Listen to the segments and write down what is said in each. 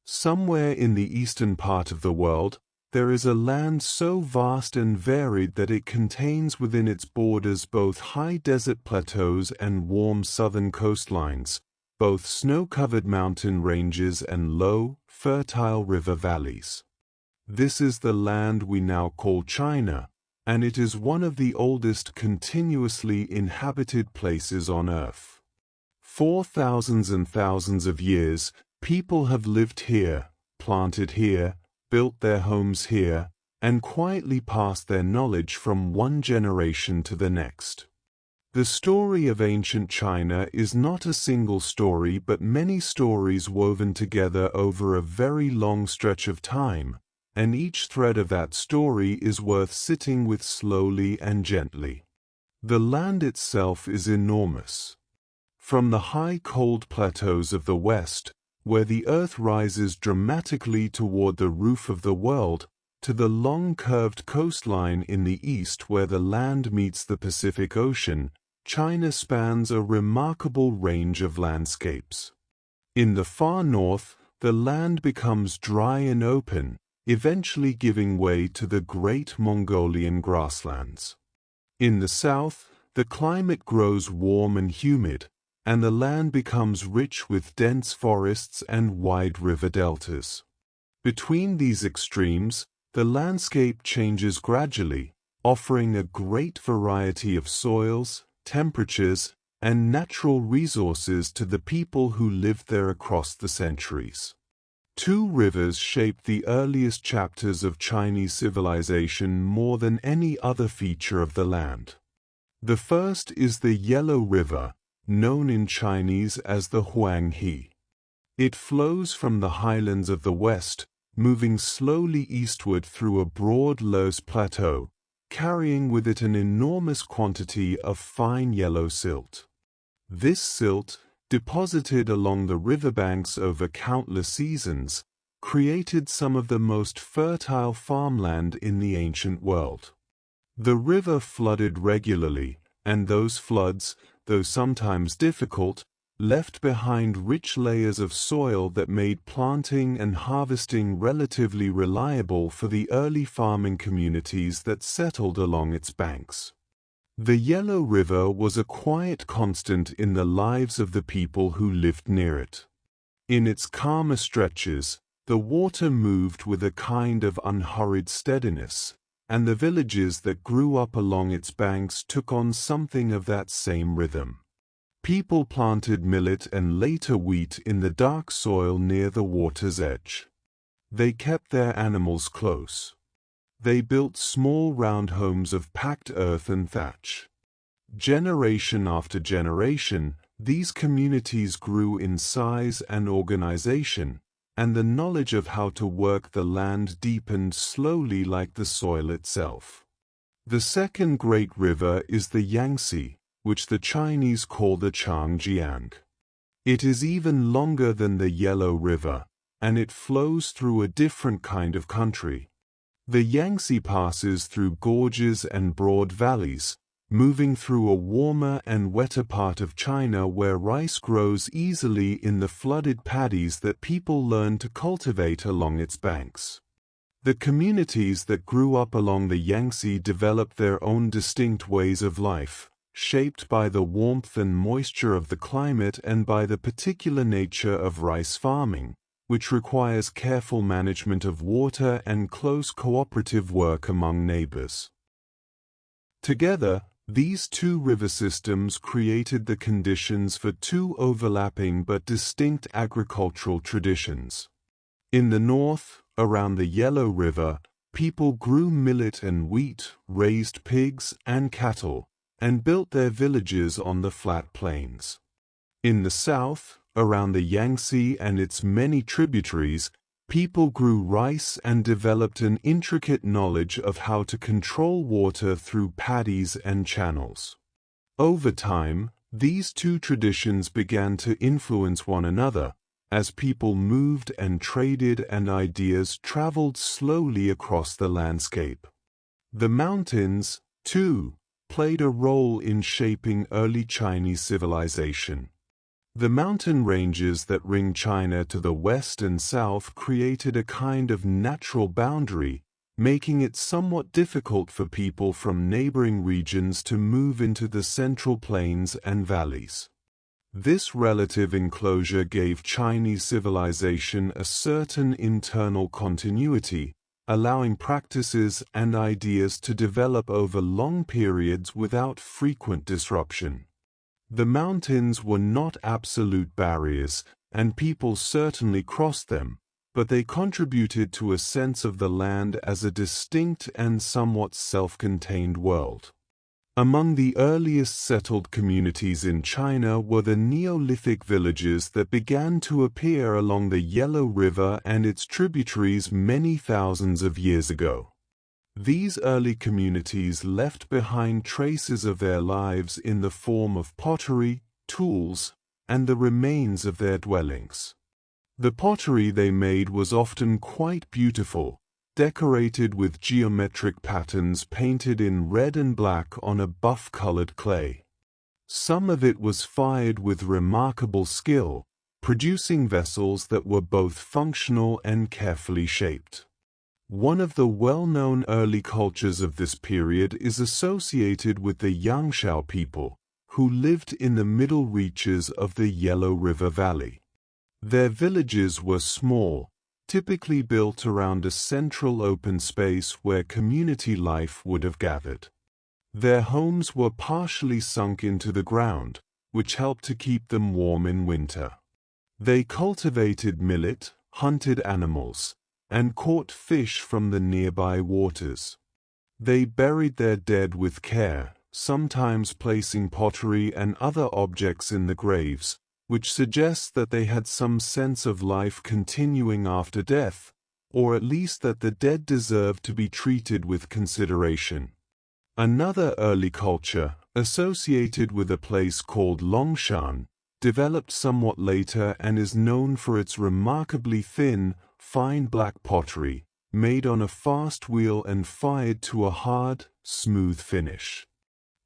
Somewhere in the eastern part of the world, there is a land so vast and varied that it contains within its borders both high desert plateaus and warm southern coastlines, both snow-covered mountain ranges and low, fertile river valleys. This is the land we now call China, and it is one of the oldest continuously inhabited places on Earth. For thousands and thousands of years, people have lived here, planted here, built their homes here, and quietly passed their knowledge from one generation to the next. The story of ancient China is not a single story but many stories woven together over a very long stretch of time, and each thread of that story is worth sitting with slowly and gently. The land itself is enormous. From the high cold plateaus of the West, where the earth rises dramatically toward the roof of the world, to the long curved coastline in the east where the land meets the Pacific Ocean, China spans a remarkable range of landscapes. In the far north, the land becomes dry and open, eventually giving way to the great Mongolian grasslands. In the south, the climate grows warm and humid, and the land becomes rich with dense forests and wide river deltas. Between these extremes, the landscape changes gradually, offering a great variety of soils, temperatures, and natural resources to the people who lived there across the centuries. Two rivers shaped the earliest chapters of Chinese civilization more than any other feature of the land. The first is the Yellow River, known in Chinese as the Huang He. It flows from the highlands of the west, moving slowly eastward through a broad loess plateau, carrying with it an enormous quantity of fine yellow silt. This silt, deposited along the riverbanks over countless seasons, created some of the most fertile farmland in the ancient world. The river flooded regularly, and those floods, though sometimes difficult, left behind rich layers of soil that made planting and harvesting relatively reliable for the early farming communities that settled along its banks. The Yellow River was a quiet constant in the lives of the people who lived near it. In its calmer stretches, the water moved with a kind of unhurried steadiness, and the villages that grew up along its banks took on something of that same rhythm. People planted millet and later wheat in the dark soil near the water's edge. They kept their animals close. They built small round homes of packed earth and thatch. Generation after generation, these communities grew in size and organization, and the knowledge of how to work the land deepened slowly like the soil itself. The second great river is the Yangtze, which the Chinese call the Changjiang. It is even longer than the Yellow River, and it flows through a different kind of country. The Yangtze passes through gorges and broad valleys, moving through a warmer and wetter part of China where rice grows easily in the flooded paddies that people learned to cultivate along its banks. The communities that grew up along the Yangtze developed their own distinct ways of life, shaped by the warmth and moisture of the climate and by the particular nature of rice farming, which requires careful management of water and close cooperative work among neighbors. Together, these two river systems created the conditions for two overlapping but distinct agricultural traditions. In the north, around the Yellow River, people grew millet and wheat, raised pigs and cattle, and built their villages on the flat plains. In the south, around the Yangtze and its many tributaries, people grew rice and developed an intricate knowledge of how to control water through paddies and channels. Over time, these two traditions began to influence one another, as people moved and traded and ideas traveled slowly across the landscape. The mountains, too, played a role in shaping early Chinese civilization. The mountain ranges that ring China to the west and south created a kind of natural boundary, making it somewhat difficult for people from neighboring regions to move into the central plains and valleys. This relative enclosure gave Chinese civilization a certain internal continuity, allowing practices and ideas to develop over long periods without frequent disruption. The mountains were not absolute barriers, and people certainly crossed them, but they contributed to a sense of the land as a distinct and somewhat self-contained world. Among the earliest settled communities in China were the Neolithic villages that began to appear along the Yellow River and its tributaries many thousands of years ago. These early communities left behind traces of their lives in the form of pottery, tools, and the remains of their dwellings. The pottery they made was often quite beautiful, decorated with geometric patterns painted in red and black on a buff-colored clay. Some of it was fired with remarkable skill, producing vessels that were both functional and carefully shaped. One of the well-known early cultures of this period is associated with the Yangshao people, who lived in the middle reaches of the Yellow River Valley. Their villages were small, typically built around a central open space where community life would have gathered. Their homes were partially sunk into the ground, which helped to keep them warm in winter. They cultivated millet, hunted animals, and caught fish from the nearby waters. They buried their dead with care, sometimes placing pottery and other objects in the graves, which suggests that they had some sense of life continuing after death, or at least that the dead deserved to be treated with consideration. Another early culture, associated with a place called Longshan, developed somewhat later and is known for its remarkably thin, fine black pottery, made on a fast wheel and fired to a hard, smooth finish.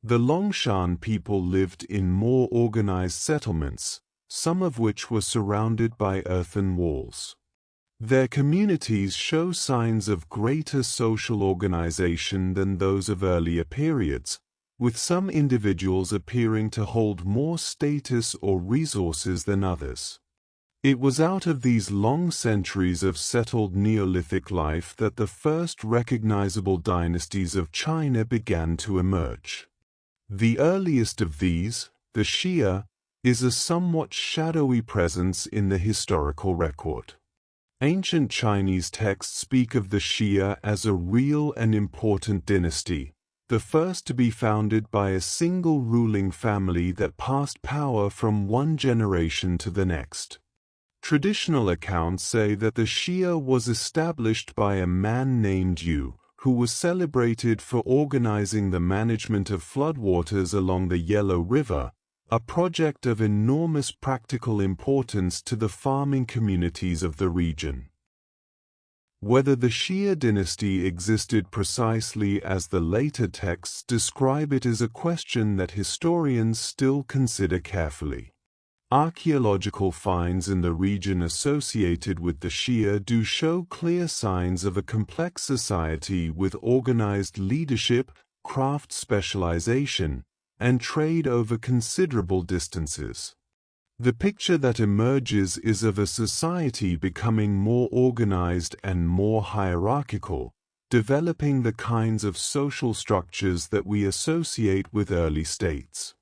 The Longshan people lived in more organized settlements, some of which were surrounded by earthen walls. Their communities show signs of greater social organization than those of earlier periods, with some individuals appearing to hold more status or resources than others. It was out of these long centuries of settled Neolithic life that the first recognizable dynasties of China began to emerge. The earliest of these, the Xia, is a somewhat shadowy presence in the historical record. Ancient Chinese texts speak of the Xia as a real and important dynasty, the first to be founded by a single ruling family that passed power from one generation to the next. Traditional accounts say that the Xia was established by a man named Yu, who was celebrated for organizing the management of floodwaters along the Yellow River, a project of enormous practical importance to the farming communities of the region. Whether the Xia dynasty existed precisely as the later texts describe it is a question that historians still consider carefully. Archaeological finds in the region associated with the Xia do show clear signs of a complex society with organized leadership, craft specialization, and trade over considerable distances. The picture that emerges is of a society becoming more organized and more hierarchical, developing the kinds of social structures that we associate with early states.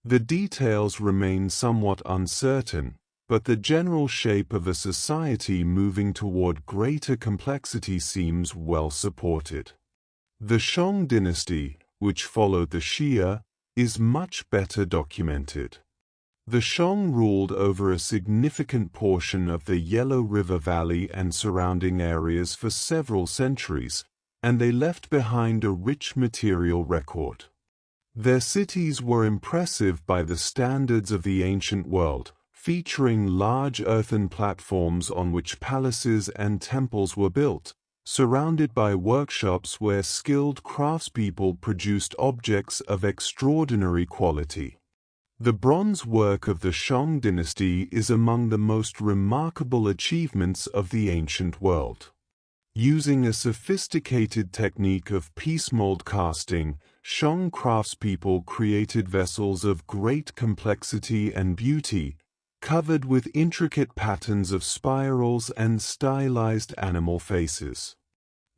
The details remain somewhat uncertain, but the general shape of a society moving toward greater complexity seems well supported. The Shang dynasty, which followed the Xia, is much better documented. The Shang ruled over a significant portion of the Yellow River Valley and surrounding areas for several centuries, and they left behind a rich material record. Their cities were impressive by the standards of the ancient world, featuring large earthen platforms on which palaces and temples were built, surrounded by workshops where skilled craftspeople produced objects of extraordinary quality. The bronze work of the Shang dynasty is among the most remarkable achievements of the ancient world. Using a sophisticated technique of piece mold casting, Shang craftspeople created vessels of great complexity and beauty, covered with intricate patterns of spirals and stylized animal faces.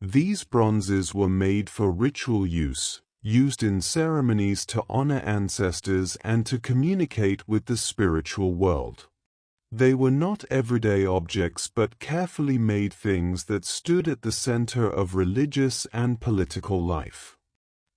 These bronzes were made for ritual use, used in ceremonies to honor ancestors and to communicate with the spiritual world. They were not everyday objects but carefully made things that stood at the center of religious and political life.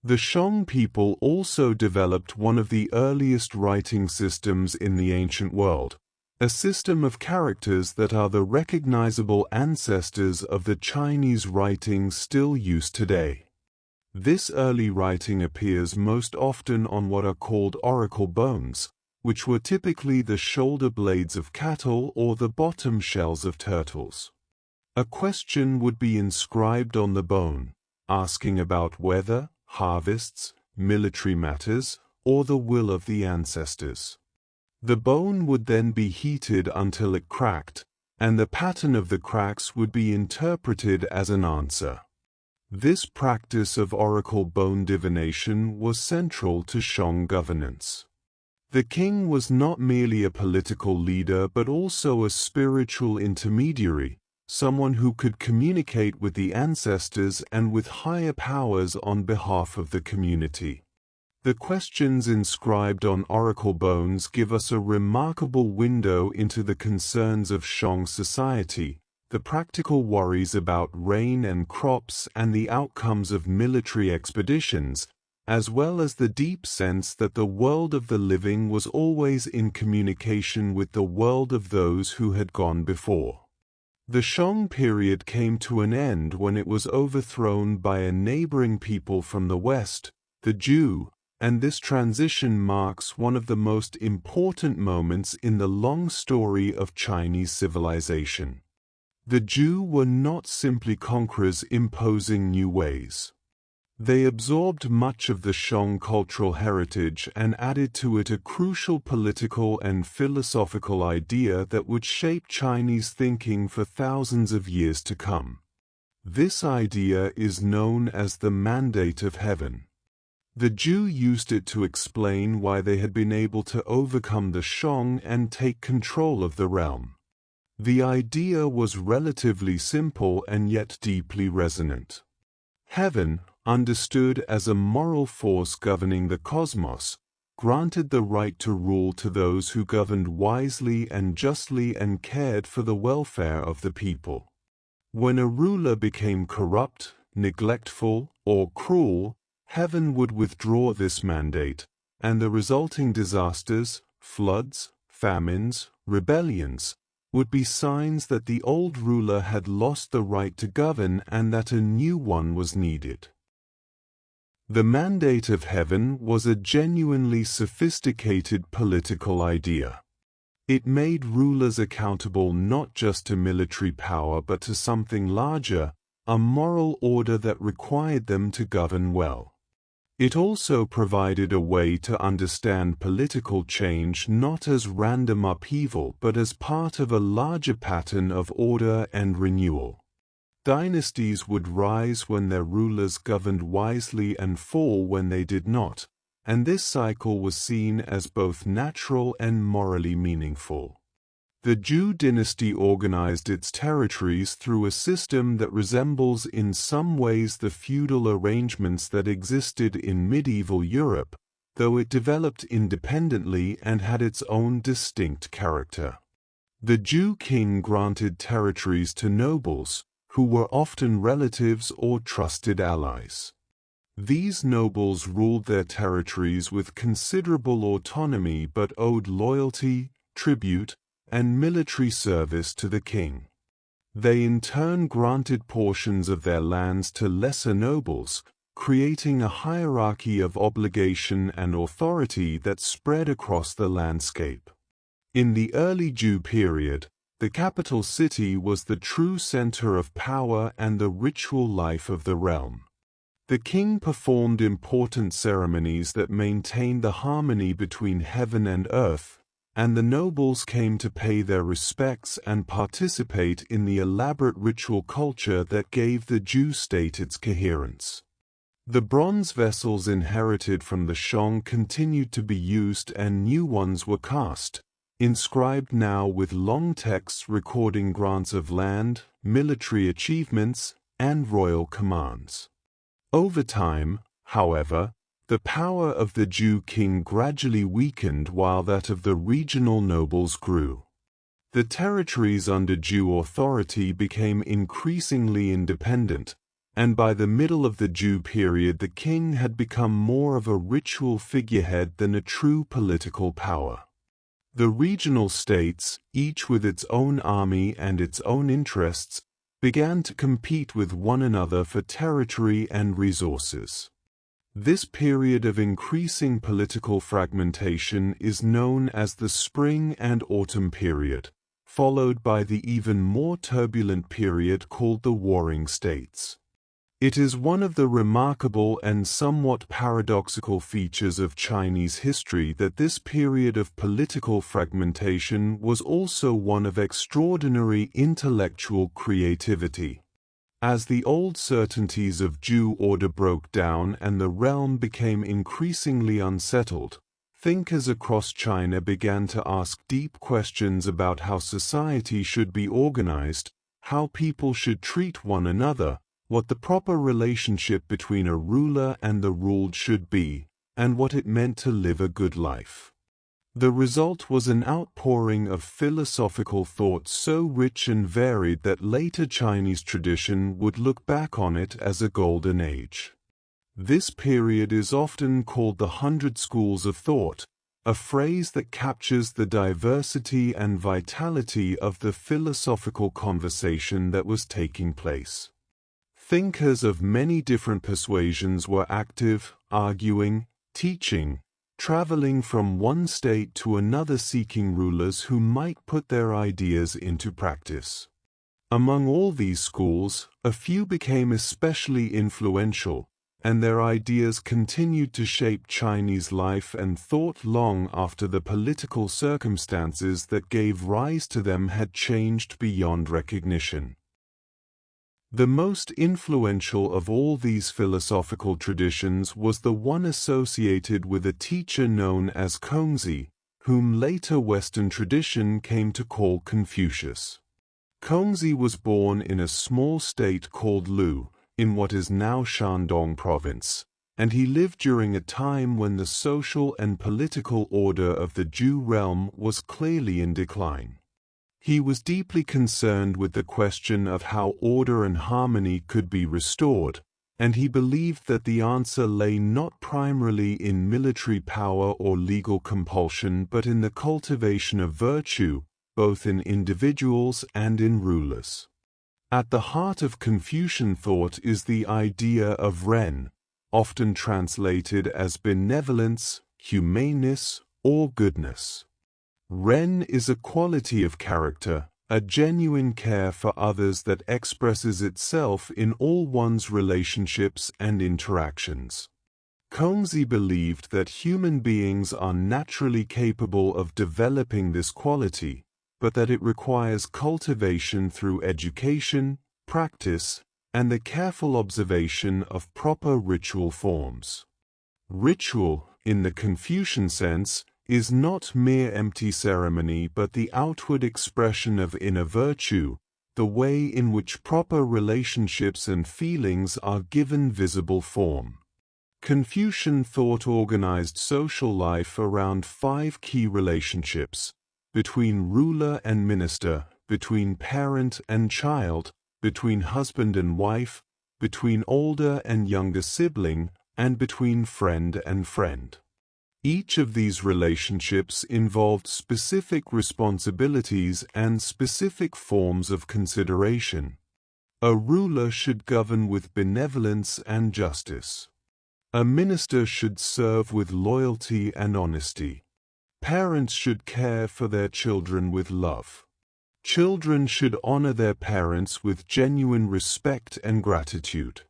The Shang people also developed one of the earliest writing systems in the ancient world, a system of characters that are the recognizable ancestors of the Chinese writings still used today. This early writing appears most often on what are called oracle bones, which were typically the shoulder blades of cattle or the bottom shells of turtles. A question would be inscribed on the bone, asking about weather, harvests, military matters, or the will of the ancestors. The bone would then be heated until it cracked, and the pattern of the cracks would be interpreted as an answer. This practice of oracle bone divination was central to Shang governance. The king was not merely a political leader but also a spiritual intermediary, someone who could communicate with the ancestors and with higher powers on behalf of the community. The questions inscribed on oracle bones give us a remarkable window into the concerns of Shang society, the practical worries about rain and crops and the outcomes of military expeditions, as well as the deep sense that the world of the living was always in communication with the world of those who had gone before. The Shang period came to an end when it was overthrown by a neighboring people from the west, the Zhou, and this transition marks one of the most important moments in the long story of Chinese civilization. The Zhou were not simply conquerors imposing new ways. They absorbed much of the Shang cultural heritage and added to it a crucial political and philosophical idea that would shape Chinese thinking for thousands of years to come. This idea is known as the Mandate of Heaven. The Zhou used it to explain why they had been able to overcome the Shang and take control of the realm. The idea was relatively simple and yet deeply resonant. Heaven, understood as a moral force governing the cosmos, granted the right to rule to those who governed wisely and justly and cared for the welfare of the people. When a ruler became corrupt, neglectful, or cruel, Heaven would withdraw this mandate, and the resulting disasters, floods, famines, rebellions, would be signs that the old ruler had lost the right to govern and that a new one was needed. The Mandate of Heaven was a genuinely sophisticated political idea. It made rulers accountable not just to military power but to something larger, a moral order that required them to govern well. It also provided a way to understand political change not as random upheaval but as part of a larger pattern of order and renewal. Dynasties would rise when their rulers governed wisely and fall when they did not, and this cycle was seen as both natural and morally meaningful. The Zhou dynasty organized its territories through a system that resembles in some ways the feudal arrangements that existed in medieval Europe, though it developed independently and had its own distinct character. The Zhou king granted territories to nobles, who were often relatives or trusted allies. These nobles ruled their territories with considerable autonomy but owed loyalty, tribute, and military service to the king. They in turn granted portions of their lands to lesser nobles, creating a hierarchy of obligation and authority that spread across the landscape. In the early Zhou period, the capital city was the true center of power and the ritual life of the realm. The king performed important ceremonies that maintained the harmony between heaven and earth, and the nobles came to pay their respects and participate in the elaborate ritual culture that gave the Zhou state its coherence. The bronze vessels inherited from the Shang continued to be used and new ones were cast, inscribed now with long texts recording grants of land, military achievements, and royal commands. Over time, however, the power of the Zhou king gradually weakened while that of the regional nobles grew. The territories under Zhou authority became increasingly independent, and by the middle of the Zhou period the king had become more of a ritual figurehead than a true political power. The regional states, each with its own army and its own interests, began to compete with one another for territory and resources. This period of increasing political fragmentation is known as the Spring and Autumn period, followed by the even more turbulent period called the Warring States. It is one of the remarkable and somewhat paradoxical features of Chinese history that this period of political fragmentation was also one of extraordinary intellectual creativity. As the old certainties of Zhou order broke down and the realm became increasingly unsettled, thinkers across China began to ask deep questions about how society should be organized, how people should treat one another, what the proper relationship between a ruler and the ruled should be, and what it meant to live a good life. The result was an outpouring of philosophical thought so rich and varied that later Chinese tradition would look back on it as a golden age. This period is often called the 100 Schools of Thought, a phrase that captures the diversity and vitality of the philosophical conversation that was taking place. Thinkers of many different persuasions were active, arguing, teaching, traveling from one state to another seeking rulers who might put their ideas into practice. Among all these schools, a few became especially influential, and their ideas continued to shape Chinese life and thought long after the political circumstances that gave rise to them had changed beyond recognition. The most influential of all these philosophical traditions was the one associated with a teacher known as Kongzi, whom later Western tradition came to call Confucius. Kongzi was born in a small state called Lu, in what is now Shandong province, and he lived during a time when the social and political order of the Zhou realm was clearly in decline. He was deeply concerned with the question of how order and harmony could be restored, and he believed that the answer lay not primarily in military power or legal compulsion but in the cultivation of virtue, both in individuals and in rulers. At the heart of Confucian thought is the idea of Ren, often translated as benevolence, humaneness, or goodness. Ren is a quality of character, a genuine care for others that expresses itself in all one's relationships and interactions. Kongzi believed that human beings are naturally capable of developing this quality, but that it requires cultivation through education, practice, and the careful observation of proper ritual forms. Ritual, in the Confucian sense, is not mere empty ceremony but the outward expression of inner virtue, the way in which proper relationships and feelings are given visible form. Confucian thought organized social life around 5 key relationships: between ruler and minister, between parent and child, between husband and wife, between older and younger sibling, and between friend and friend. Each of these relationships involved specific responsibilities and specific forms of consideration. A ruler should govern with benevolence and justice. A minister should serve with loyalty and honesty. Parents should care for their children with love. Children should honor their parents with genuine respect and gratitude.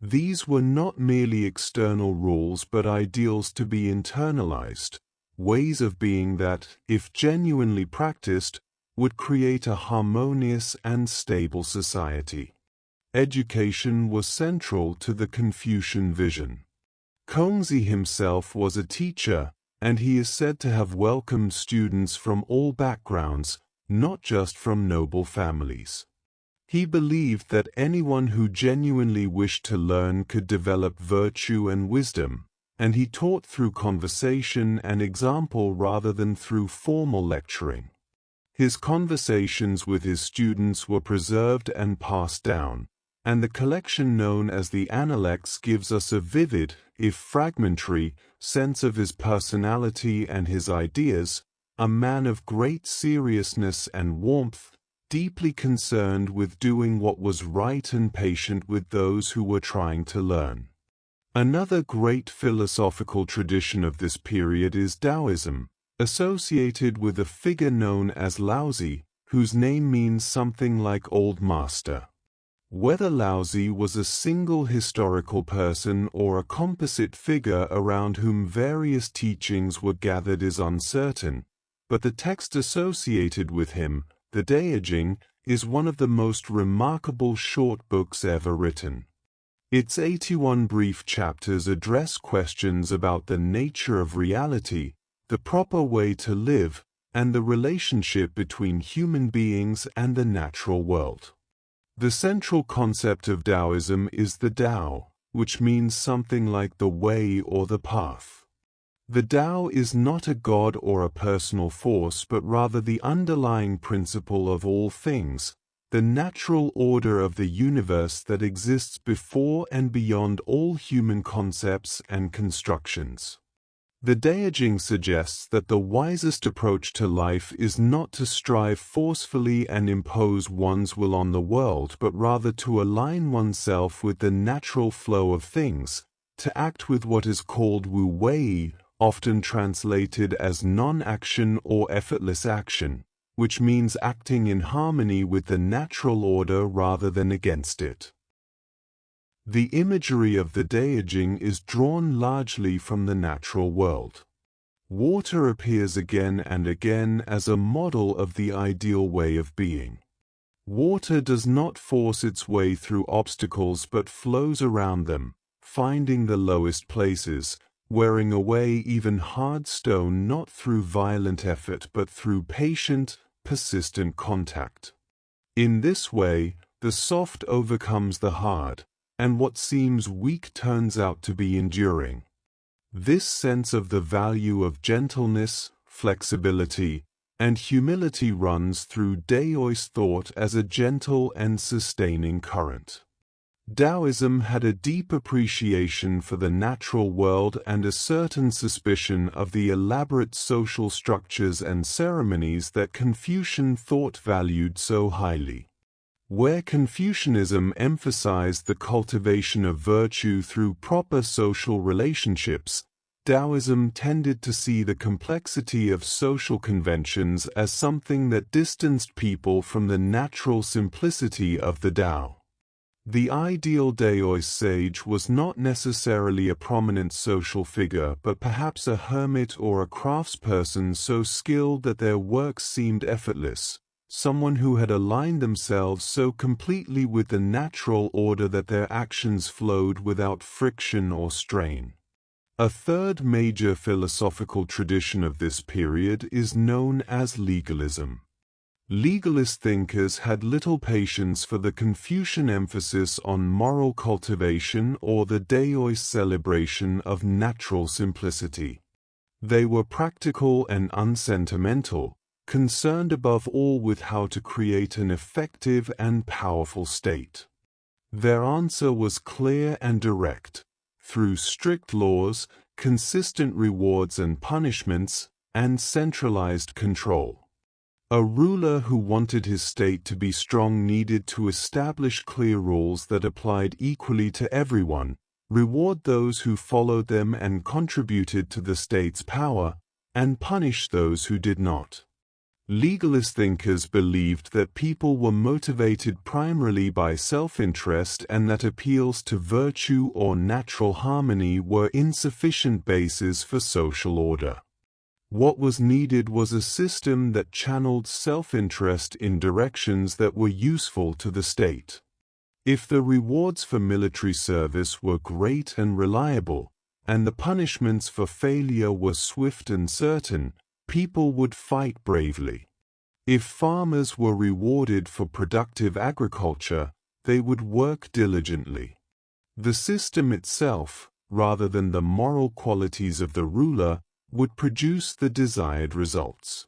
These were not merely external rules but ideals to be internalized, ways of being that, if genuinely practiced, would create a harmonious and stable society. Education was central to the Confucian vision. Kongzi himself was a teacher, and he is said to have welcomed students from all backgrounds, not just from noble families. He believed that anyone who genuinely wished to learn could develop virtue and wisdom, and he taught through conversation and example rather than through formal lecturing. His conversations with his students were preserved and passed down, and the collection known as the Analects gives us a vivid, if fragmentary, sense of his personality and his ideas, a man of great seriousness and warmth, deeply concerned with doing what was right and patient with those who were trying to learn. Another great philosophical tradition of this period is Daoism, associated with a figure known as Laozi, whose name means something like Old Master. Whether Laozi was a single historical person or a composite figure around whom various teachings were gathered is uncertain, but the text associated with him, the Daoism, is one of the most remarkable short books ever written. Its 81 brief chapters address questions about the nature of reality, the proper way to live, and the relationship between human beings and the natural world. The central concept of Daoism is the Tao, which means something like the way or the path. The Tao is not a god or a personal force but rather the underlying principle of all things, the natural order of the universe that exists before and beyond all human concepts and constructions. The Daoism suggests that the wisest approach to life is not to strive forcefully and impose one's will on the world but rather to align oneself with the natural flow of things, to act with what is called wu wei, often translated as non-action or effortless action, which means acting in harmony with the natural order rather than against it. The imagery of the Daoism is drawn largely from the natural world. Water appears again and again as a model of the ideal way of being. Water does not force its way through obstacles but flows around them, finding the lowest places, wearing away even hard stone not through violent effort but through patient, persistent contact. In this way, the soft overcomes the hard, and what seems weak turns out to be enduring. This sense of the value of gentleness, flexibility, and humility runs through Daoist thought as a gentle and sustaining current. Daoism had a deep appreciation for the natural world and a certain suspicion of the elaborate social structures and ceremonies that Confucian thought valued so highly. Where Confucianism emphasized the cultivation of virtue through proper social relationships, Daoism tended to see the complexity of social conventions as something that distanced people from the natural simplicity of the Tao. The ideal Daoist sage was not necessarily a prominent social figure but perhaps a hermit or a craftsperson so skilled that their work seemed effortless, someone who had aligned themselves so completely with the natural order that their actions flowed without friction or strain. A third major philosophical tradition of this period is known as legalism. Legalist thinkers had little patience for the Confucian emphasis on moral cultivation or the Daoist celebration of natural simplicity. They were practical and unsentimental, concerned above all with how to create an effective and powerful state. Their answer was clear and direct, through strict laws, consistent rewards and punishments, and centralized control. A ruler who wanted his state to be strong needed to establish clear rules that applied equally to everyone, reward those who followed them and contributed to the state's power, and punish those who did not. Legalist thinkers believed that people were motivated primarily by self-interest and that appeals to virtue or natural harmony were insufficient bases for social order. What was needed was a system that channeled self-interest in directions that were useful to the state. If the rewards for military service were great and reliable, and the punishments for failure were swift and certain, people would fight bravely. If farmers were rewarded for productive agriculture, they would work diligently. The system itself, rather than the moral qualities of the ruler, would produce the desired results.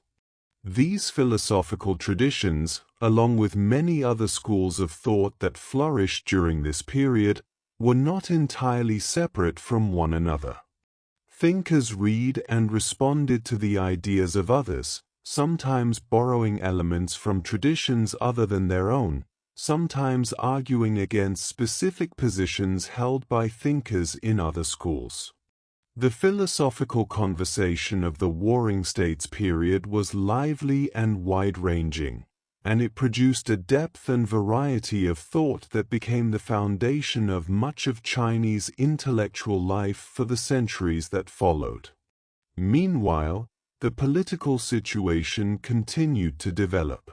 These philosophical traditions, along with many other schools of thought that flourished during this period, were not entirely separate from one another. Thinkers read and responded to the ideas of others, sometimes borrowing elements from traditions other than their own, sometimes arguing against specific positions held by thinkers in other schools. The philosophical conversation of the Warring States period was lively and wide-ranging, and it produced a depth and variety of thought that became the foundation of much of Chinese intellectual life for the centuries that followed. Meanwhile, the political situation continued to develop.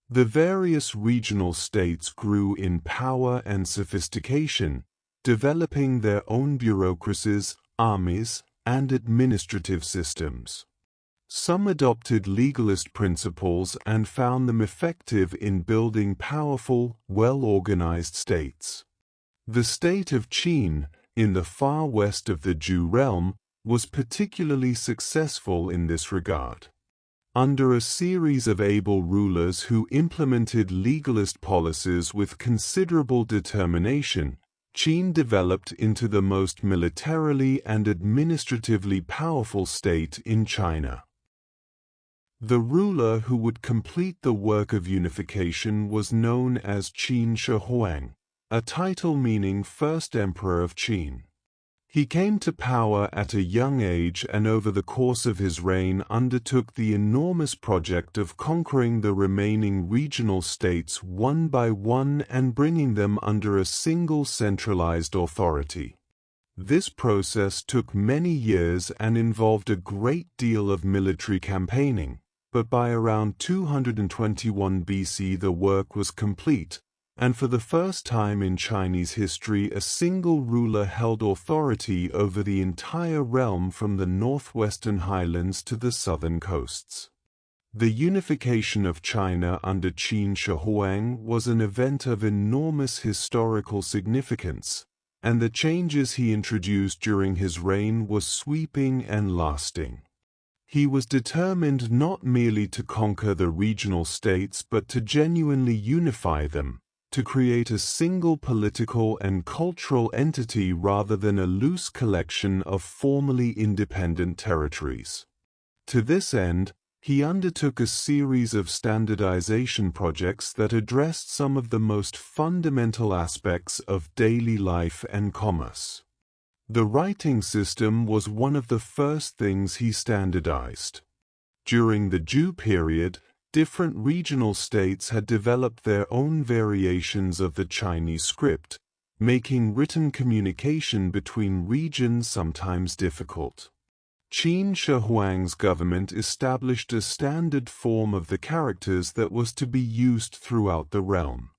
The various regional states grew in power and sophistication, developing their own bureaucracies, armies, and administrative systems. Some adopted legalist principles and found them effective in building powerful, well-organized states. The state of Qin, in the far west of the Zhou realm, was particularly successful in this regard. Under a series of able rulers who implemented legalist policies with considerable determination, Qin developed into the most militarily and administratively powerful state in China. The ruler who would complete the work of unification was known as Qin Shi Huang, a title meaning First Emperor of Qin. He came to power at a young age and over the course of his reign undertook the enormous project of conquering the remaining regional states one by one and bringing them under a single centralized authority. This process took many years and involved a great deal of military campaigning, but by around 221 BC the work was complete, and for the first time in Chinese history a single ruler held authority over the entire realm from the northwestern highlands to the southern coasts. The unification of China under Qin Shi Huang was an event of enormous historical significance, and the changes he introduced during his reign were sweeping and lasting. He was determined not merely to conquer the regional states but to genuinely unify them, to create a single political and cultural entity rather than a loose collection of formally independent territories. To this end, he undertook a series of standardization projects that addressed some of the most fundamental aspects of daily life and commerce. The writing system was one of the first things he standardized. During the Zhou period, different regional states had developed their own variations of the Chinese script, making written communication between regions sometimes difficult. Qin Shi Huang's government established a standard form of the characters that was to be used throughout the realm.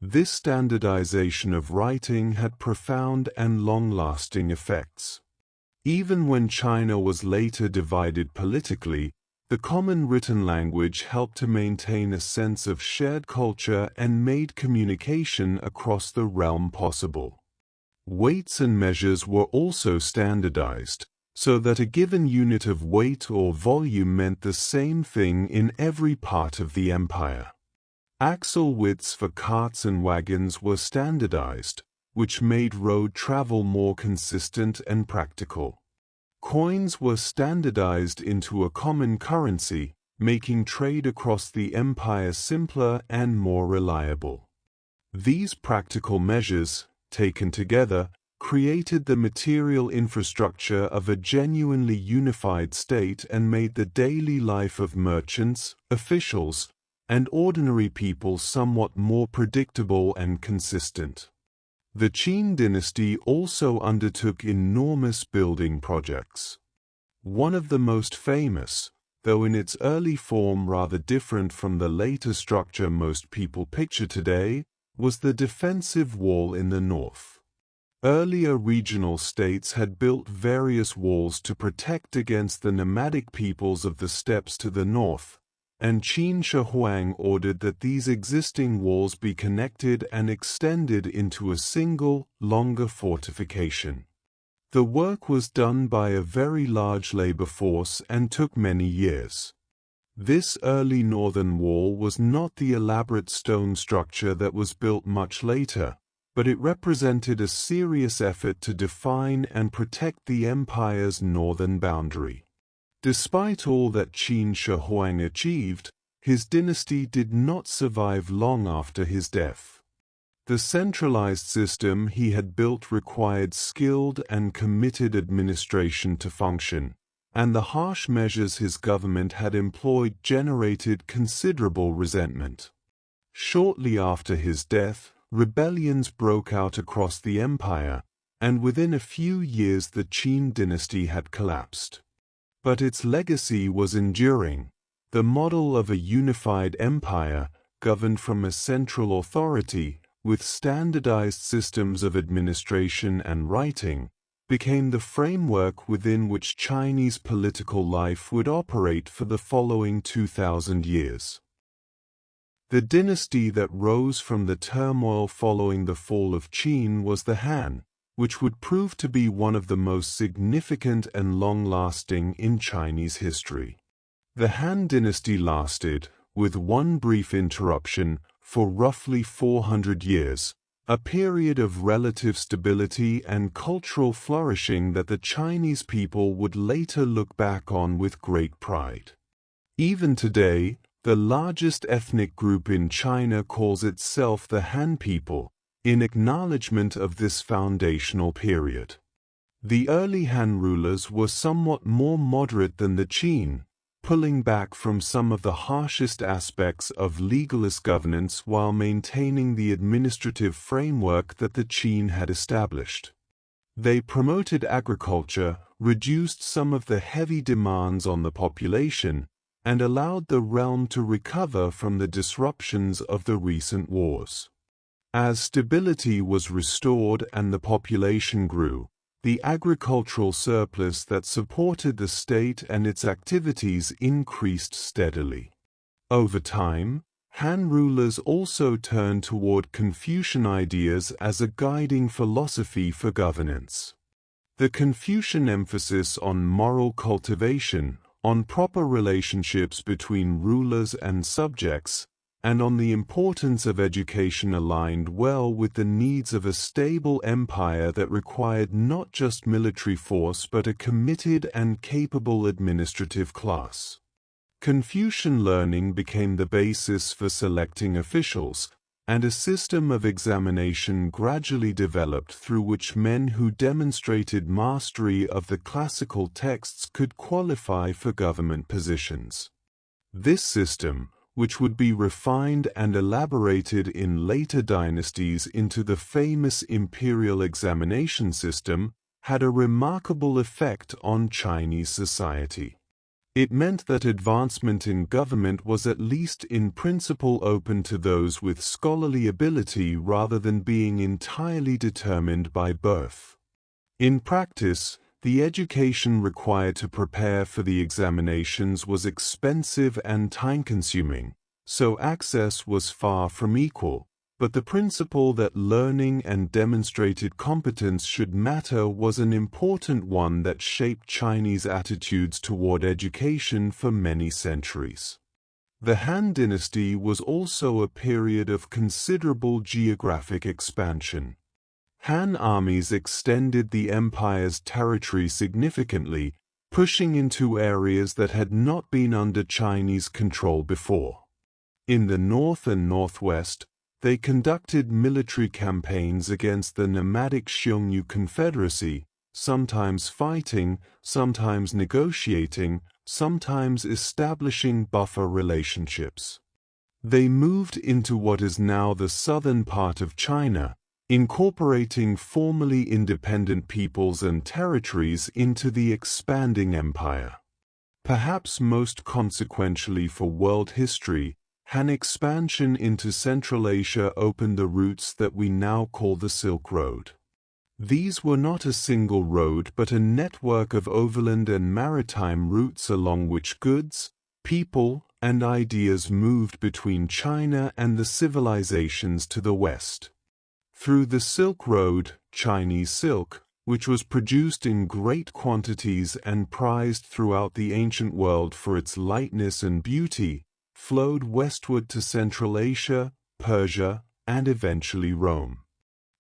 This standardization of writing had profound and long-lasting effects. Even when China was later divided politically, the common written language helped to maintain a sense of shared culture and made communication across the realm possible. Weights and measures were also standardized, so that a given unit of weight or volume meant the same thing in every part of the empire. Axle widths for carts and wagons were standardized, which made road travel more consistent and practical. Coins were standardized into a common currency, making trade across the empire simpler and more reliable. These practical measures, taken together, created the material infrastructure of a genuinely unified state and made the daily life of merchants, officials, and ordinary people somewhat more predictable and consistent. The Qin dynasty also undertook enormous building projects. One of the most famous, though in its early form rather different from the later structure most people picture today, was the defensive wall in the north. Earlier regional states had built various walls to protect against the nomadic peoples of the steppes to the north, and Qin Shi Huang ordered that these existing walls be connected and extended into a single, longer fortification. The work was done by a very large labor force and took many years. This early northern wall was not the elaborate stone structure that was built much later, but it represented a serious effort to define and protect the empire's northern boundary. Despite all that Qin Shi Huang achieved, his dynasty did not survive long after his death. The centralized system he had built required skilled and committed administration to function, and the harsh measures his government had employed generated considerable resentment. Shortly after his death, rebellions broke out across the empire, and within a few years the Qin dynasty had collapsed. But its legacy was enduring. The model of a unified empire, governed from a central authority, with standardized systems of administration and writing, became the framework within which Chinese political life would operate for the following 2,000 years. The dynasty that rose from the turmoil following the fall of Qin was the Han, which would prove to be one of the most significant and long-lasting in Chinese history. The Han dynasty lasted, with one brief interruption, for roughly 400 years, a period of relative stability and cultural flourishing that the Chinese people would later look back on with great pride. Even today, the largest ethnic group in China calls itself the Han people, in acknowledgement of this foundational period. The early Han rulers were somewhat more moderate than the Qin, pulling back from some of the harshest aspects of legalist governance while maintaining the administrative framework that the Qin had established. They promoted agriculture, reduced some of the heavy demands on the population, and allowed the realm to recover from the disruptions of the recent wars. As stability was restored and the population grew, the agricultural surplus that supported the state and its activities increased steadily. Over time, Han rulers also turned toward Confucian ideas as a guiding philosophy for governance. The Confucian emphasis on moral cultivation, on proper relationships between rulers and subjects, and on the importance of education aligned well with the needs of a stable empire that required not just military force but a committed and capable administrative class. Confucian learning became the basis for selecting officials, and a system of examination gradually developed through which men who demonstrated mastery of the classical texts could qualify for government positions. This system, which would be refined and elaborated in later dynasties into the famous imperial examination system, had a remarkable effect on Chinese society. It meant that advancement in government was at least in principle open to those with scholarly ability rather than being entirely determined by birth. In practice, the education required to prepare for the examinations was expensive and time-consuming, so access was far from equal, but the principle that learning and demonstrated competence should matter was an important one that shaped Chinese attitudes toward education for many centuries. The Han dynasty was also a period of considerable geographic expansion. Han armies extended the empire's territory significantly, pushing into areas that had not been under Chinese control before. In the north and northwest, They conducted military campaigns against the nomadic Xiongnu Confederacy, sometimes fighting, sometimes negotiating, sometimes establishing buffer relationships. They moved into what is now the southern part of China, incorporating formerly independent peoples and territories into the expanding empire. Perhaps most consequentially for world history, Han expansion into Central Asia opened the routes that we now call the Silk Road. These were not a single road but a network of overland and maritime routes along which goods, people, and ideas moved between China and the civilizations to the west. Through the Silk Road, Chinese silk, which was produced in great quantities and prized throughout the ancient world for its lightness and beauty, flowed westward to Central Asia, Persia, and eventually Rome.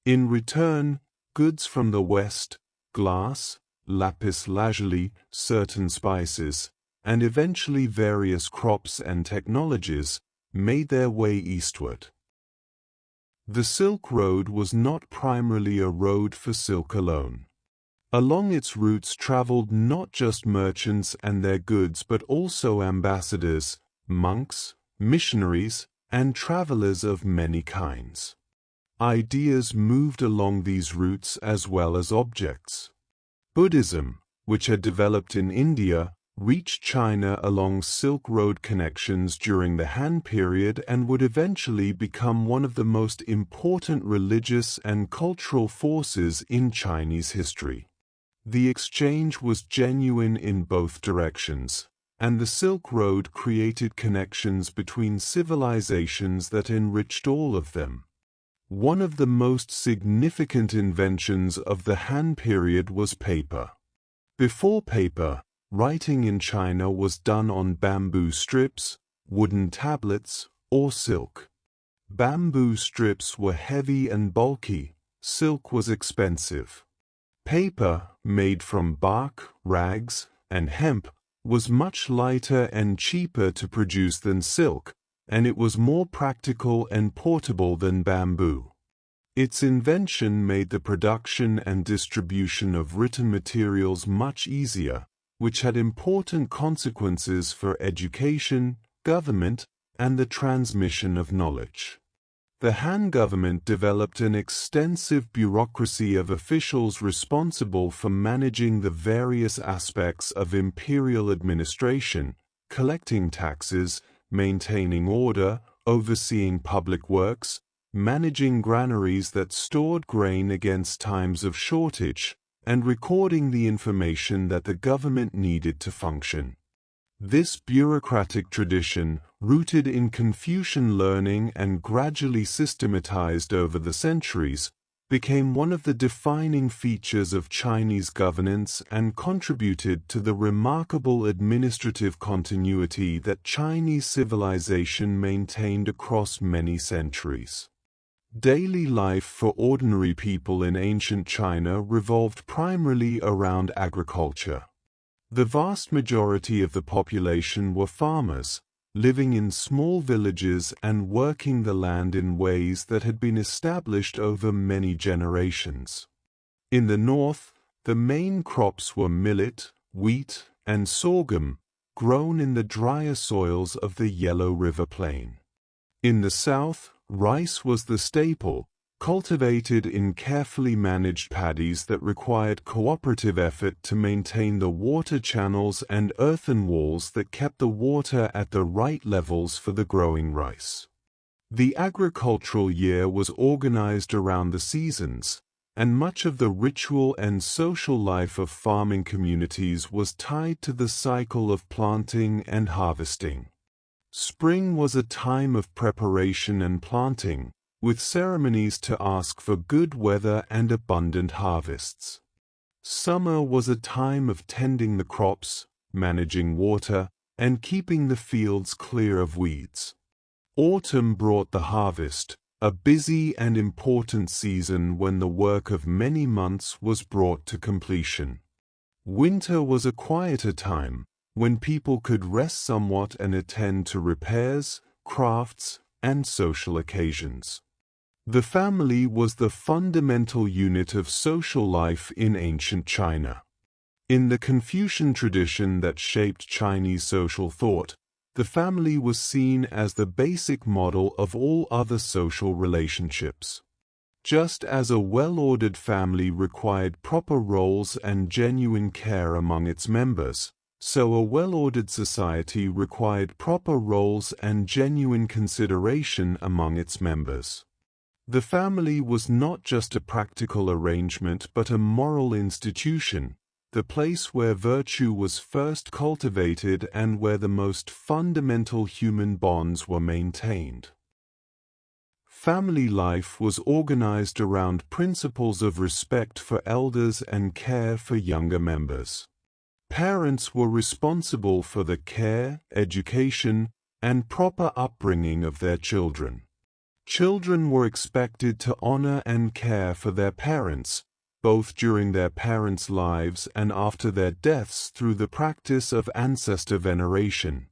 In return, goods from the west, glass, lapis lazuli, certain spices, and eventually various crops and technologies, made their way eastward. The Silk Road was not primarily a road for silk alone. Along its routes traveled not just merchants and their goods but also ambassadors, monks, missionaries, and travelers of many kinds. Ideas moved along these routes as well as objects. Buddhism, which had developed in India, reached China along Silk Road connections during the Han period and would eventually become one of the most important religious and cultural forces in Chinese history. The exchange was genuine in both directions, and the Silk Road created connections between civilizations that enriched all of them. One of the most significant inventions of the Han period was paper. Before paper, writing in China was done on bamboo strips, wooden tablets, or silk. Bamboo strips were heavy and bulky, silk was expensive. Paper, made from bark, rags, and hemp, was much lighter and cheaper to produce than silk, and it was more practical and portable than bamboo. Its invention made the production and distribution of written materials much easier, which had important consequences for education, government, and the transmission of knowledge. The Han government developed an extensive bureaucracy of officials responsible for managing the various aspects of imperial administration, collecting taxes, maintaining order, overseeing public works, managing granaries that stored grain against times of shortage, and recording the information that the government needed to function. This bureaucratic tradition, rooted in Confucian learning and gradually systematized over the centuries, became one of the defining features of Chinese governance and contributed to the remarkable administrative continuity that Chinese civilization maintained across many centuries. Daily life for ordinary people in ancient China revolved primarily around agriculture. The vast majority of the population were farmers, living in small villages and working the land in ways that had been established over many generations. In the north, the main crops were millet, wheat, and sorghum, grown in the drier soils of the Yellow River Plain. In the south, rice was the staple, cultivated in carefully managed paddies that required cooperative effort to maintain the water channels and earthen walls that kept the water at the right levels for the growing rice. The agricultural year was organized around the seasons, and much of the ritual and social life of farming communities was tied to the cycle of planting and harvesting. Spring was a time of preparation and planting, with ceremonies to ask for good weather and abundant harvests. Summer was a time of tending the crops, managing water, and keeping the fields clear of weeds. Autumn brought the harvest, a busy and important season when the work of many months was brought to completion. Winter was a quieter time, when people could rest somewhat and attend to repairs, crafts, and social occasions. The family was the fundamental unit of social life in ancient China. In the Confucian tradition that shaped Chinese social thought, the family was seen as the basic model of all other social relationships. Just as a well-ordered family required proper roles and genuine care among its members, so a well-ordered society required proper roles and genuine consideration among its members. The family was not just a practical arrangement but a moral institution, the place where virtue was first cultivated and where the most fundamental human bonds were maintained. Family life was organized around principles of respect for elders and care for younger members. Parents were responsible for the care, education, and proper upbringing of their children. Children were expected to honor and care for their parents, both during their parents' lives and after their deaths through the practice of ancestor veneration.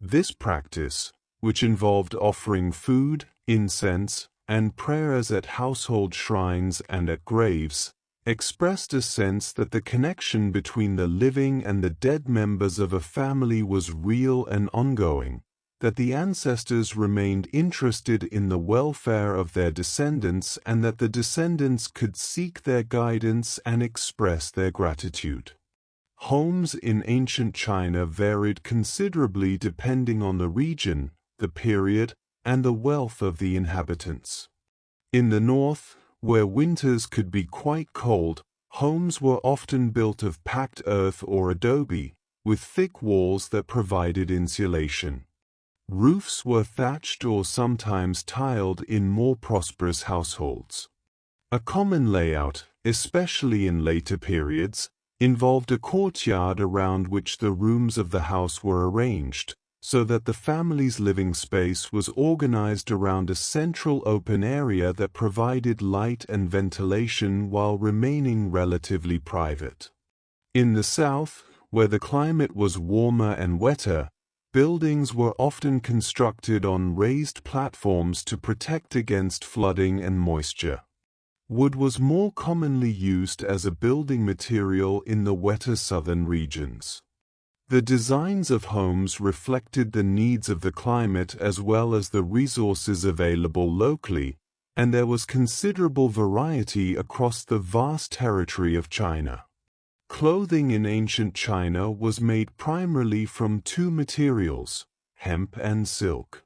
This practice, which involved offering food, incense, and prayers at household shrines and at graves, expressed a sense that the connection between the living and the dead members of a family was real and ongoing, that the ancestors remained interested in the welfare of their descendants and that the descendants could seek their guidance and express their gratitude. Homes in ancient China varied considerably depending on the region, the period, and the wealth of the inhabitants. In the north, where winters could be quite cold, homes were often built of packed earth or adobe, with thick walls that provided insulation. Roofs were thatched or sometimes tiled in more prosperous households. A common layout, especially in later periods, involved a courtyard around which the rooms of the house were arranged, so that the family's living space was organized around a central open area that provided light and ventilation while remaining relatively private. In the south, where the climate was warmer and wetter, buildings were often constructed on raised platforms to protect against flooding and moisture. Wood was more commonly used as a building material in the wetter southern regions. The designs of homes reflected the needs of the climate as well as the resources available locally, and there was considerable variety across the vast territory of China. Clothing in ancient China was made primarily from two materials, hemp and silk.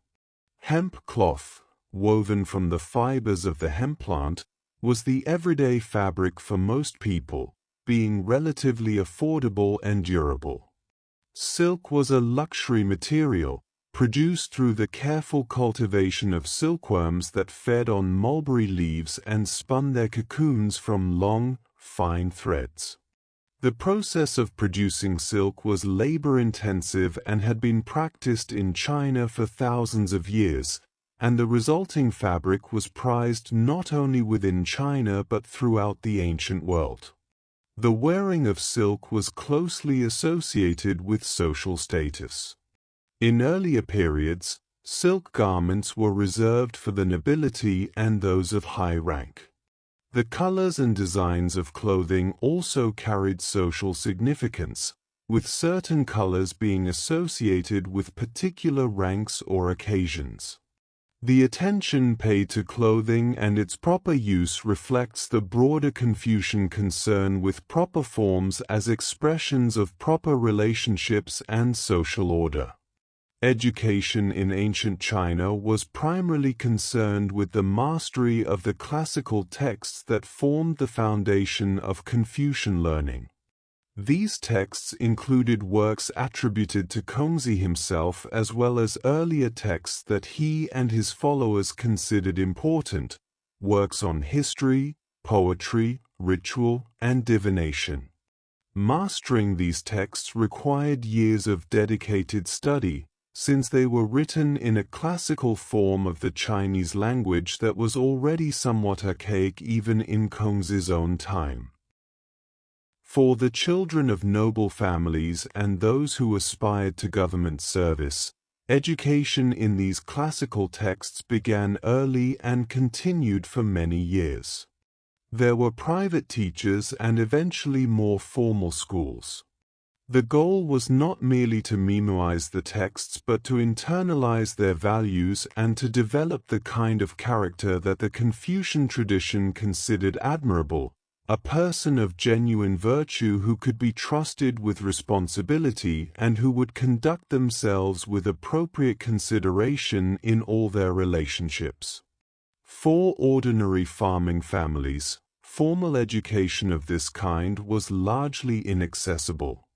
Hemp cloth, woven from the fibers of the hemp plant, was the everyday fabric for most people, being relatively affordable and durable. Silk was a luxury material, produced through the careful cultivation of silkworms that fed on mulberry leaves and spun their cocoons from long, fine threads. The process of producing silk was labor-intensive and had been practiced in China for thousands of years, and the resulting fabric was prized not only within China but throughout the ancient world. The wearing of silk was closely associated with social status. In earlier periods, silk garments were reserved for the nobility and those of high rank. The colors and designs of clothing also carried social significance, with certain colors being associated with particular ranks or occasions. The attention paid to clothing and its proper use reflects the broader Confucian concern with proper forms as expressions of proper relationships and social order. Education in ancient China was primarily concerned with the mastery of the classical texts that formed the foundation of Confucian learning. These texts included works attributed to Kongzi himself as well as earlier texts that he and his followers considered important, works on history, poetry, ritual, and divination. Mastering these texts required years of dedicated study, since they were written in a classical form of the Chinese language that was already somewhat archaic even in Kongzi's own time. For the children of noble families and those who aspired to government service, Education in these classical texts began early and continued for many years. There were private teachers and eventually more formal schools. The goal was not merely to memorize the texts but to internalize their values and to develop the kind of character that the Confucian tradition considered admirable, a person of genuine virtue who could be trusted with responsibility and who would conduct themselves with appropriate consideration in all their relationships. For ordinary farming families, formal education of this kind was largely inaccessible.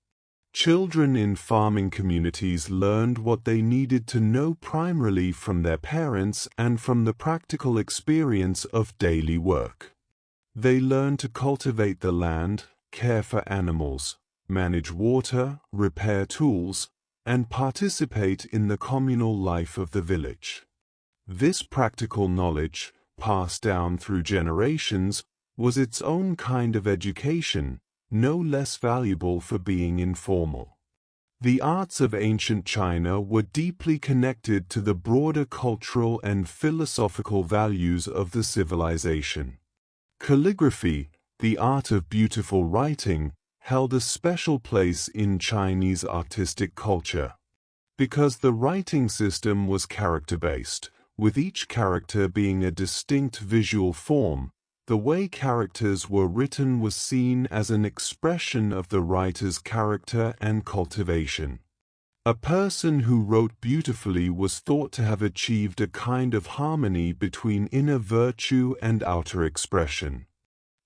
Children in farming communities learned what they needed to know primarily from their parents and from the practical experience of daily work. They learned to cultivate the land, care for animals, manage water, repair tools, and participate in the communal life of the village. This practical knowledge, passed down through generations, was its own kind of education, no less valuable for being informal. The arts of ancient China were deeply connected to the broader cultural and philosophical values of the civilization. Calligraphy, the art of beautiful writing, held a special place in Chinese artistic culture. Because the writing system was character-based, with each character being a distinct visual form, the way characters were written was seen as an expression of the writer's character and cultivation. A person who wrote beautifully was thought to have achieved a kind of harmony between inner virtue and outer expression.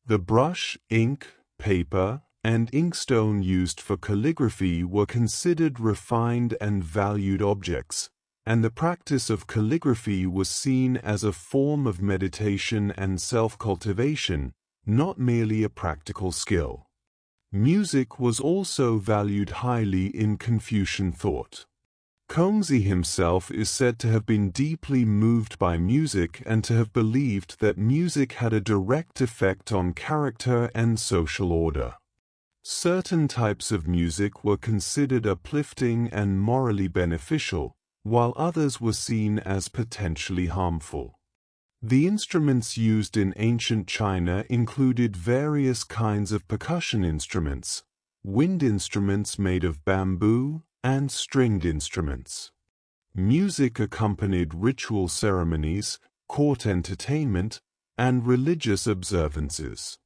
The brush, ink, paper, and inkstone used for calligraphy were considered refined and valued objects, and the practice of calligraphy was seen as a form of meditation and self-cultivation, not merely a practical skill. Music was also valued highly in Confucian thought. Kongzi himself is said to have been deeply moved by music and to have believed that music had a direct effect on character and social order. Certain types of music were considered uplifting and morally beneficial, while others were seen as potentially harmful. The instruments used in ancient China included various kinds of percussion instruments, wind instruments made of bamboo, and stringed instruments. Music accompanied ritual ceremonies, court entertainment, and religious observances.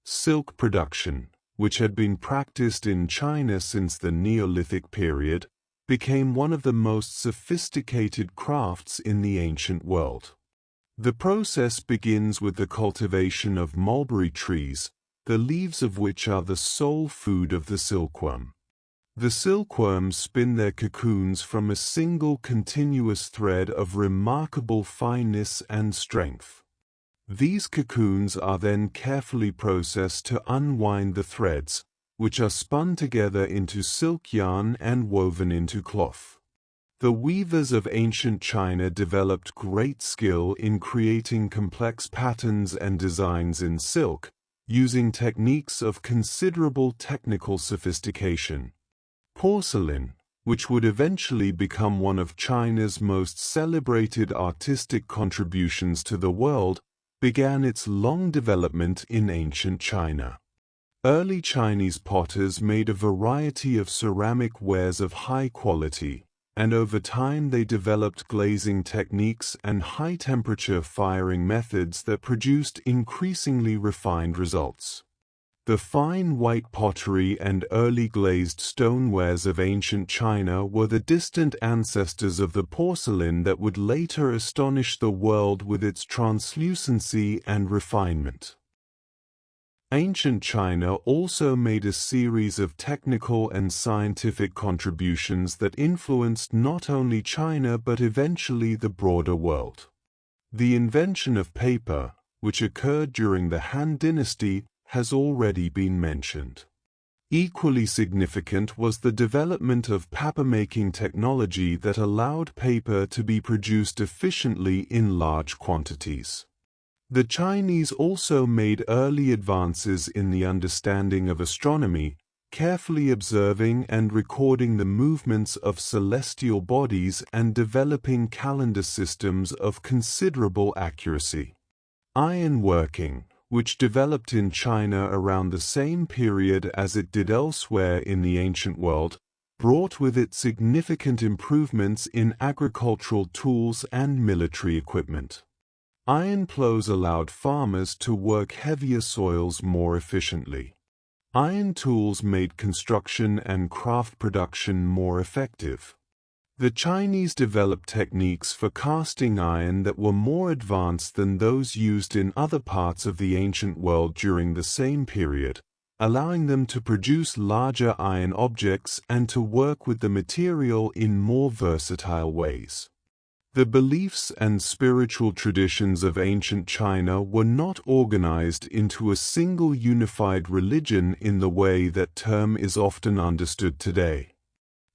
Silk production, which had been practiced in China since the Neolithic period, became one of the most sophisticated crafts in the ancient world. The process begins with the cultivation of mulberry trees, the leaves of which are the sole food of the silkworm. The silkworms spin their cocoons from a single continuous thread of remarkable fineness and strength. These cocoons are then carefully processed to unwind the threads, which are spun together into silk yarn and woven into cloth. The weavers of ancient China developed great skill in creating complex patterns and designs in silk, using techniques of considerable technical sophistication. Porcelain, which would eventually become one of China's most celebrated artistic contributions to the world, began its long development in ancient China. Early Chinese potters made a variety of ceramic wares of high quality, and over time they developed glazing techniques and high-temperature firing methods that produced increasingly refined results. The fine white pottery and early glazed stonewares of ancient China were the distant ancestors of the porcelain that would later astonish the world with its translucency and refinement. Ancient China also made a series of technical and scientific contributions that influenced not only China but eventually the broader world. The invention of paper, which occurred during the Han Dynasty, has already been mentioned. Equally significant was the development of paper-making technology that allowed paper to be produced efficiently in large quantities. The Chinese also made early advances in the understanding of astronomy, carefully observing and recording the movements of celestial bodies and developing calendar systems of considerable accuracy. Ironworking, which developed in China around the same period as it did elsewhere in the ancient world, brought with it significant improvements in agricultural tools and military equipment. Iron plows allowed farmers to work heavier soils more efficiently. Iron tools made construction and craft production more effective. The Chinese developed techniques for casting iron that were more advanced than those used in other parts of the ancient world during the same period, allowing them to produce larger iron objects and to work with the material in more versatile ways. The beliefs and spiritual traditions of ancient China were not organized into a single unified religion in the way that term is often understood today.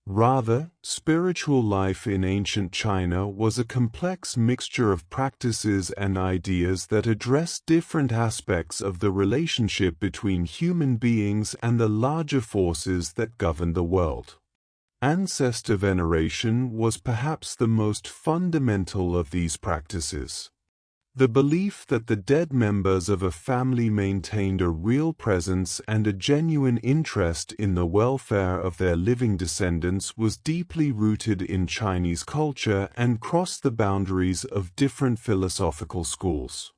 Rather, spiritual life in ancient China was a complex mixture of practices and ideas that addressed different aspects of the relationship between human beings and the larger forces that governed the world. Ancestor veneration was perhaps the most fundamental of these practices. The belief that the dead members of a family maintained a real presence and a genuine interest in the welfare of their living descendants was deeply rooted in Chinese culture and crossed the boundaries of different philosophical schools.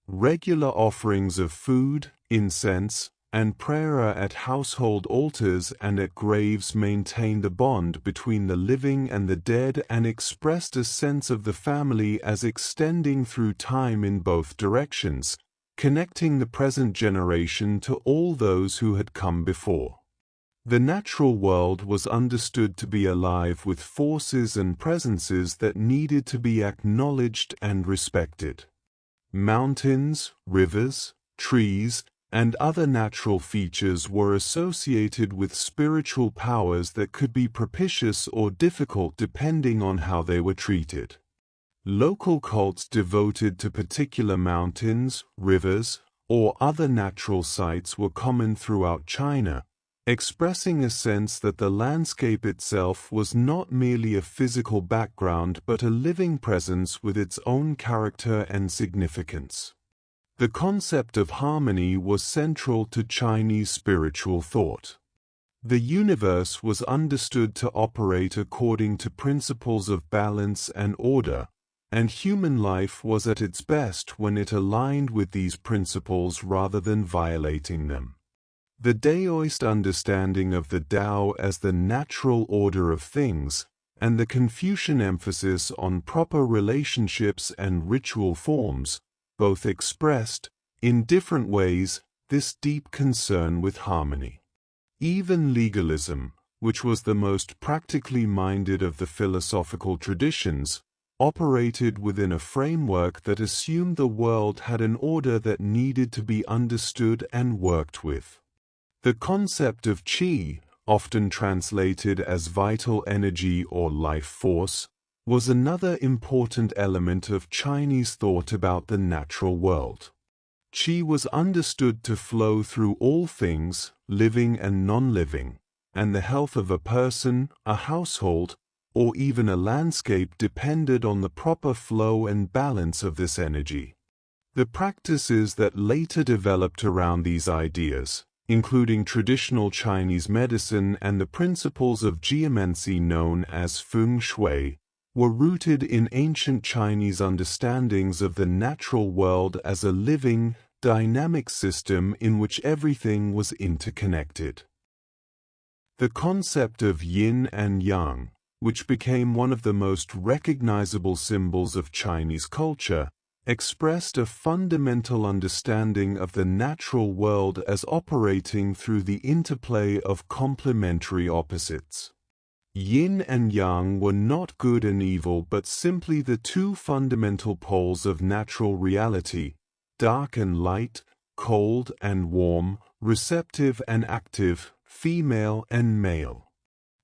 Regular offerings of food, incense, and prayer at household altars and at graves maintained the bond between the living and the dead and expressed a sense of the family as extending through time in both directions, connecting the present generation to all those who had come before. The natural world was understood to be alive with forces and presences that needed to be acknowledged and respected. Mountains, rivers, trees, and other natural features were associated with spiritual powers that could be propitious or difficult depending on how they were treated. Local cults devoted to particular mountains, rivers, or other natural sites were common throughout China, expressing a sense that the landscape itself was not merely a physical background but a living presence with its own character and significance. The concept of harmony was central to Chinese spiritual thought. The universe was understood to operate according to principles of balance and order, and human life was at its best when it aligned with these principles rather than violating them. The Daoist understanding of the Tao as the natural order of things, and the Confucian emphasis on proper relationships and ritual forms, both expressed, in different ways, this deep concern with harmony. Even legalism, which was the most practically minded of the philosophical traditions, operated within a framework that assumed the world had an order that needed to be understood and worked with. The concept of qi, often translated as vital energy or life force, was another important element of Chinese thought about the natural world. Qi was understood to flow through all things, living and non-living, and the health of a person, a household, or even a landscape depended on the proper flow and balance of this energy. The practices that later developed around these ideas, including traditional Chinese medicine and the principles of geomancy known as feng shui, were rooted in ancient Chinese understandings of the natural world as a living, dynamic system in which everything was interconnected. The concept of yin and yang, which became one of the most recognizable symbols of Chinese culture, expressed a fundamental understanding of the natural world as operating through the interplay of complementary opposites. Yin and yang were not good and evil but simply the two fundamental poles of natural reality, dark and light, cold and warm, receptive and active, female and male.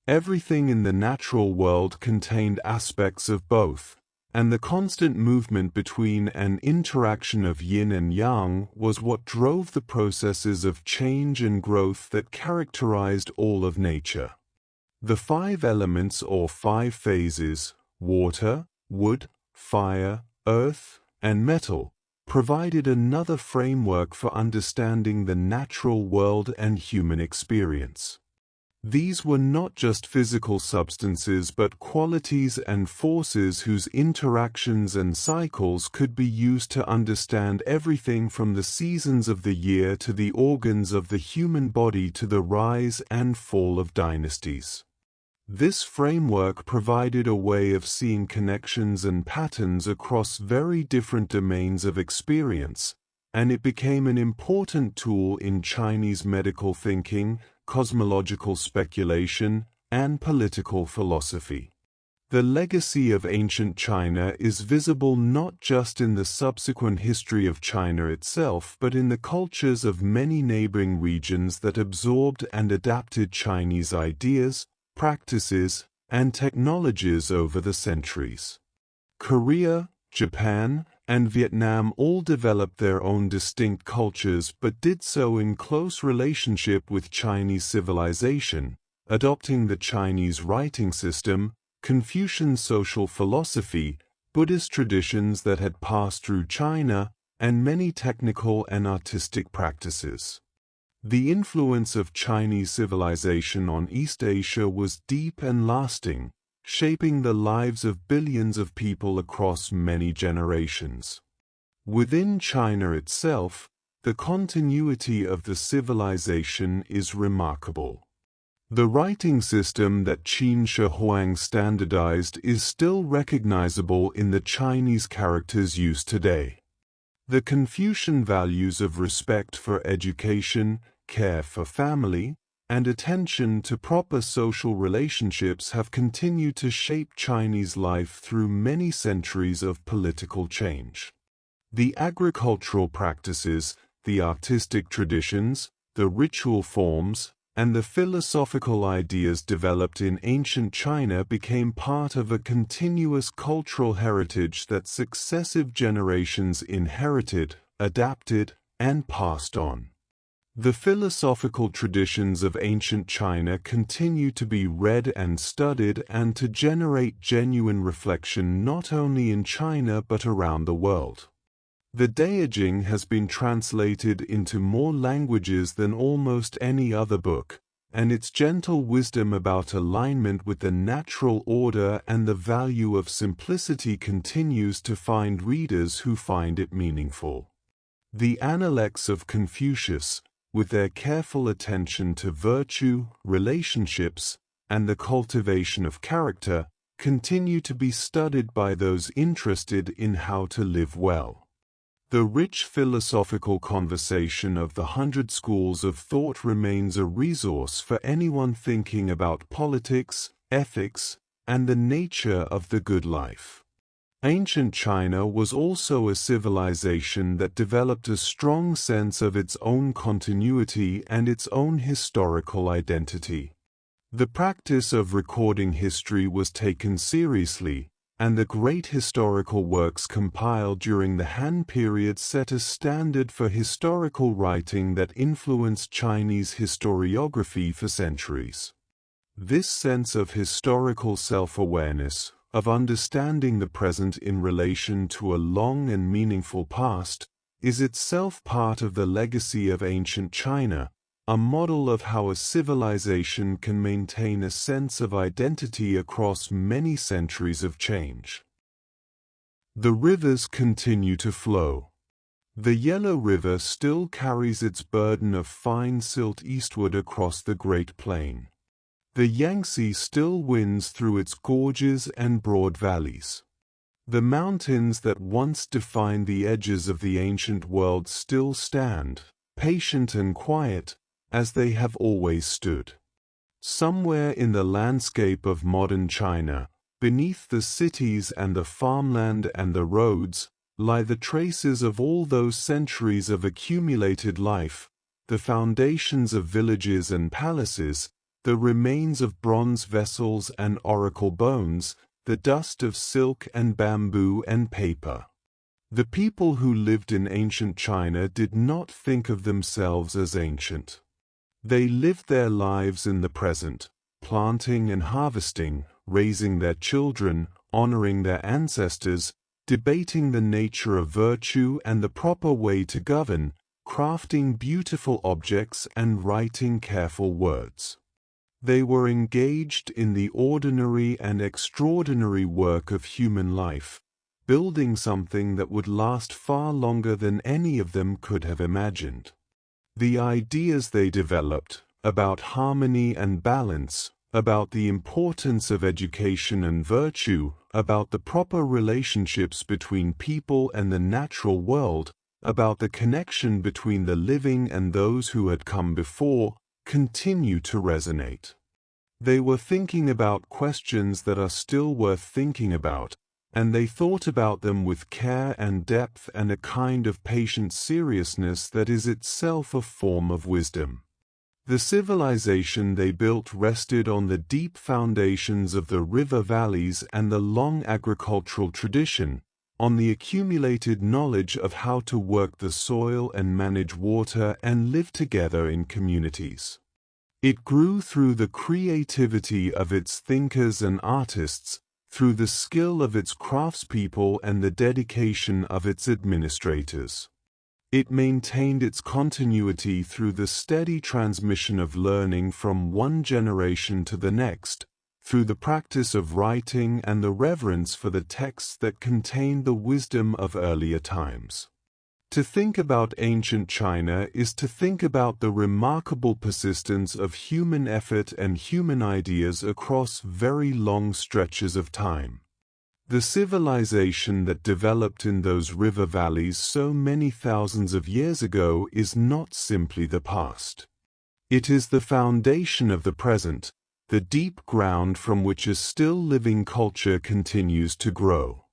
Everything in the natural world contained aspects of both, and the constant movement between and interaction of yin and yang was what drove the processes of change and growth that characterized all of nature. The five elements or five phases, water, wood, fire, earth, and metal, provided another framework for understanding the natural world and human experience. These were not just physical substances but qualities and forces whose interactions and cycles could be used to understand everything from the seasons of the year to the organs of the human body to the rise and fall of dynasties. This framework provided a way of seeing connections and patterns across very different domains of experience, and it became an important tool in Chinese medical thinking, cosmological speculation, and political philosophy. The legacy of ancient China is visible not just in the subsequent history of China itself but in the cultures of many neighboring regions that absorbed and adapted Chinese ideas, practices, and technologies over the centuries. Korea, Japan, and Vietnam all developed their own distinct cultures but did so in close relationship with Chinese civilization, adopting the Chinese writing system, Confucian social philosophy, Buddhist traditions that had passed through China, and many technical and artistic practices. The influence of Chinese civilization on East Asia was deep and lasting, shaping the lives of billions of people across many generations. Within China itself, the continuity of the civilization is remarkable. The writing system that Qin Shi Huang standardized is still recognizable in the Chinese characters used today. The Confucian values of respect for education, care for family, and attention to proper social relationships have continued to shape Chinese life through many centuries of political change. The agricultural practices, the artistic traditions, the ritual forms, and the philosophical ideas developed in ancient China became part of a continuous cultural heritage that successive generations inherited, adapted, and passed on. The philosophical traditions of ancient China continue to be read and studied and to generate genuine reflection not only in China but around the world. The Daoism has been translated into more languages than almost any other book, and its gentle wisdom about alignment with the natural order and the value of simplicity continues to find readers who find it meaningful. The Analects of Confucius, with their careful attention to virtue, relationships, and the cultivation of character, continue to be studied by those interested in how to live well. The rich philosophical conversation of the 100 schools of thought remains a resource for anyone thinking about politics, ethics, and the nature of the good life. Ancient China was also a civilization that developed a strong sense of its own continuity and its own historical identity. The practice of recording history was taken seriously, and the great historical works compiled during the Han period set a standard for historical writing that influenced Chinese historiography for centuries. This sense of historical self-awareness, of understanding the present in relation to a long and meaningful past, is itself part of the legacy of ancient China, a model of how a civilization can maintain a sense of identity across many centuries of change. The rivers continue to flow. The Yellow River still carries its burden of fine silt eastward across the Great Plain. The Yangtze still winds through its gorges and broad valleys. The mountains that once defined the edges of the ancient world still stand, patient and quiet, as they have always stood. Somewhere in the landscape of modern China, beneath the cities and the farmland and the roads, lie the traces of all those centuries of accumulated life, the foundations of villages and palaces, the remains of bronze vessels and oracle bones, the dust of silk and bamboo and paper. The people who lived in ancient China did not think of themselves as ancient. They lived their lives in the present, planting and harvesting, raising their children, honoring their ancestors, debating the nature of virtue and the proper way to govern, crafting beautiful objects and writing careful words. They were engaged in the ordinary and extraordinary work of human life, building something that would last far longer than any of them could have imagined. The ideas they developed, about harmony and balance, about the importance of education and virtue, about the proper relationships between people and the natural world, about the connection between the living and those who had come before, continue to resonate. They were thinking about questions that are still worth thinking about, and they thought about them with care and depth and a kind of patient seriousness that is itself a form of wisdom. The civilization they built rested on the deep foundations of the river valleys and the long agricultural tradition, on the accumulated knowledge of how to work the soil and manage water and live together in communities. It grew through the creativity of its thinkers and artists, through the skill of its craftspeople and the dedication of its administrators. It maintained its continuity through the steady transmission of learning from one generation to the next, through the practice of writing and the reverence for the texts that contained the wisdom of earlier times. To think about ancient China is to think about the remarkable persistence of human effort and human ideas across very long stretches of time. The civilization that developed in those river valleys so many thousands of years ago is not simply the past. It is the foundation of the present, the deep ground from which a still living culture continues to grow.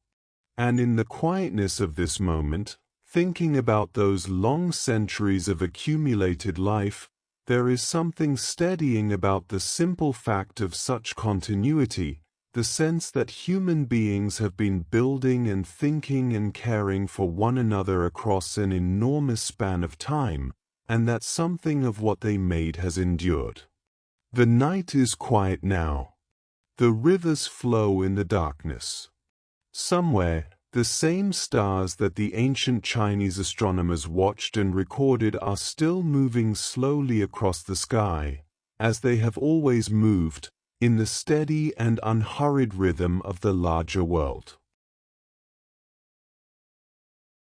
And in the quietness of this moment, thinking about those long centuries of accumulated life, there is something steadying about the simple fact of such continuity, the sense that human beings have been building and thinking and caring for one another across an enormous span of time, and that something of what they made has endured. The night is quiet now. The rivers flow in the darkness. Somewhere, the same stars that the ancient Chinese astronomers watched and recorded are still moving slowly across the sky, as they have always moved, in the steady and unhurried rhythm of the larger world.